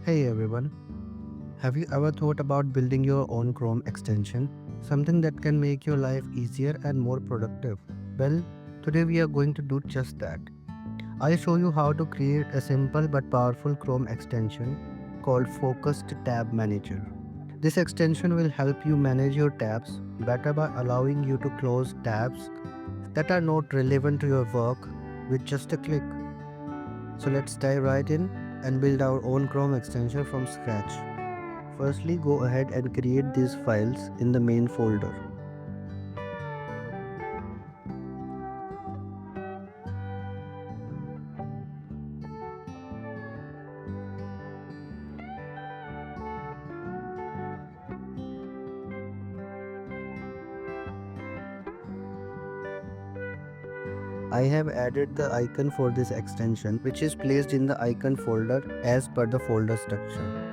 Hey everyone, have you ever thought about building your own Chrome extension? Something that can make your life easier and more productive? Well, today we are going to do just that. I'll show you how to create a simple but powerful Chrome extension called Focused Tab Manager. This extension will help you manage your tabs better by allowing you to close tabs that are not relevant to your work with just a click. So let's dive right in and build our own Chrome extension from scratch. Firstly, go ahead and create these files in the main folder. I have added the icon for this extension, which is placed in the icon folder as per the folder structure.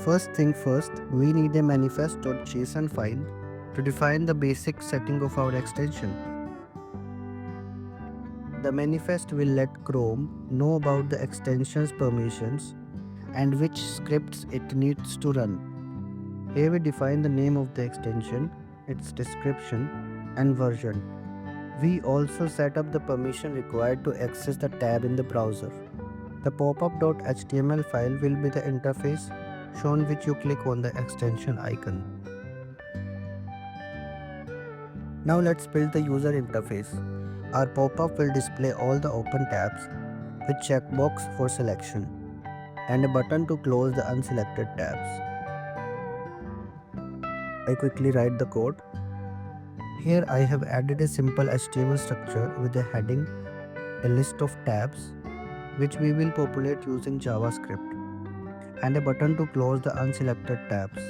First thing first, we need a manifest.json file to define the basic setting of our extension. The manifest will let Chrome know about the extension's permissions and which scripts it needs to run. Here we define the name of the extension, its description, and version. We also set up the permission required to access the tab in the browser. The popup.html file will be the interface shown which you click on the extension icon. Now let's build the user interface. Our popup will display all the open tabs with checkbox for selection and a button to close the unselected tabs. I quickly write the code. Here I have added a simple HTML structure with a heading, a list of tabs which we will populate using JavaScript, and a button to close the unselected tabs.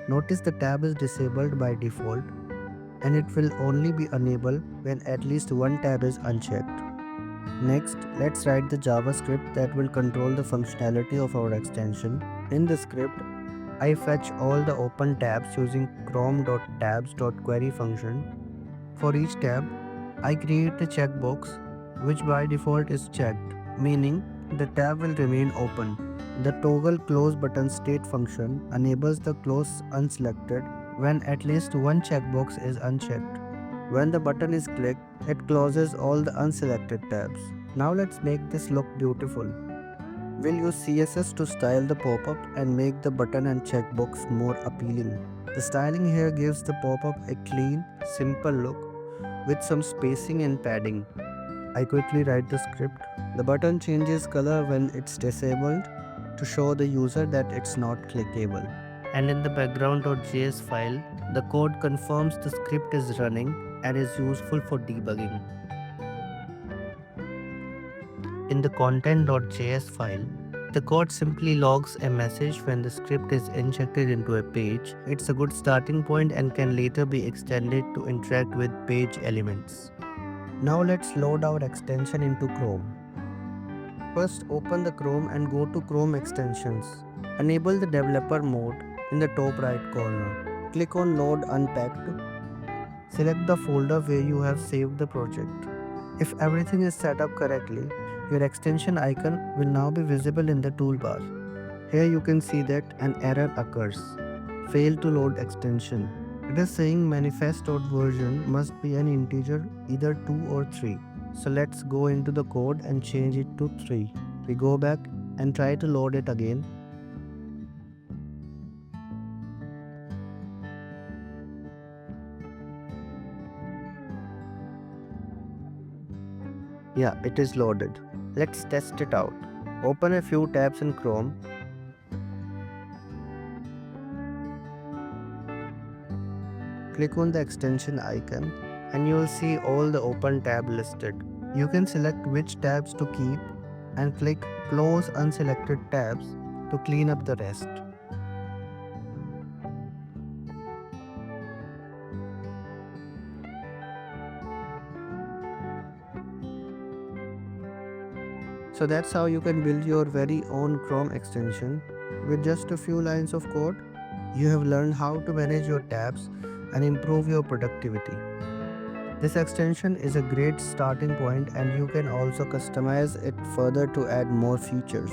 Notice the tab is disabled by default and it will only be enabled when at least one tab is unchecked. Next, let's write the JavaScript that will control the functionality of our extension. In the script, I fetch all the open tabs using chrome.tabs.query function. For each tab, I create a checkbox which by default is checked, meaning the tab will remain open. The toggle close button state function enables the close unselected when at least one checkbox is unchecked. When the button is clicked, it closes all the unselected tabs. Now let's make this look beautiful. We'll use CSS to style the pop-up and make the button and checkbox more appealing. The styling here gives the pop-up a clean, simple look with some spacing and padding. I quickly write the script. The button changes color when it's disabled to show the user that it's not clickable. And in the background.js file, the code confirms the script is running and is useful for debugging. In the content.js file, the code simply logs a message when the script is injected into a page. It's a good starting point and can later be extended to interact with page elements. Now let's load our extension into Chrome. First, open the Chrome and go to Chrome Extensions. Enable the developer mode in the top right corner. Click on Load Unpacked. Select the folder where you have saved the project. If everything is set up correctly, your extension icon will now be visible in the toolbar. Here you can see that an error occurs. Failed to load extension. It is saying manifest.version must be an integer, either 2 or 3. So let's go into the code and change it to 3. We go back and try to load it again. Yeah, it is loaded. Let's test it out. Open a few tabs in Chrome. Click on the extension icon and you will see all the open tabs listed. You can select which tabs to keep and click Close Unselected Tabs to clean up the rest. So that's how you can build your very own Chrome extension with just a few lines of code. You have learned how to manage your tabs and improve your productivity. This extension is a great starting point and you can also customize it further to add more features.